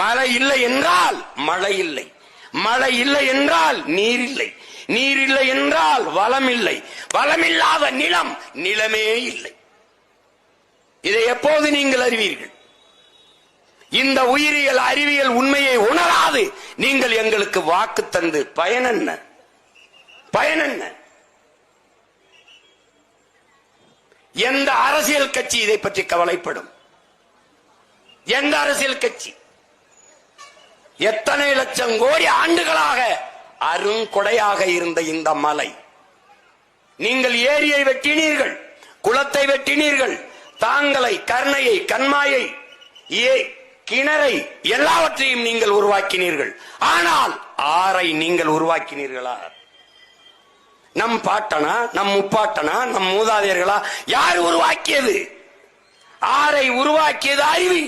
மழை இல்லை என்றால் மழை இல்லை, மழை இல்லை என்றால் நீர் இல்லை, நீர் இல்லை என்றால் வளம் இல்லை, வளமில்லாத நிலம் நிலமே இல்லை. இதை எப்போது நீங்கள் அறிவீர்கள்? இந்த உயிரியல் அறிவியல் உண்மையை உணராது நீங்கள் எங்களுக்கு வாக்கு தந்து பயன் என்ன? பயன் என்ன? எந்த அரசியல் கட்சி இதை பற்றி கவலைப்படும்? எந்த அரசியல் கட்சி? எத்தனை லட்சம் கோடி ஆண்டுகளாக அருங்கொடையாக இருந்த இந்த மலை, நீங்கள் ஏரியை வெட்டினீர்கள், குளத்தை வெட்டினீர்கள், தாங்களை, கர்ணையை, கண்மாயை, கிணறை எல்லாவற்றையும் நீங்கள் உருவாக்கினீர்கள். ஆனால் ஆறை நீங்கள் உருவாக்கினீர்களா? நம் பாட்டனா, நம் முப்பாட்டனா, நம் மூதாதையர்களா? யார் உருவாக்கியது? ஆறை உருவாக்கியது அறிவி.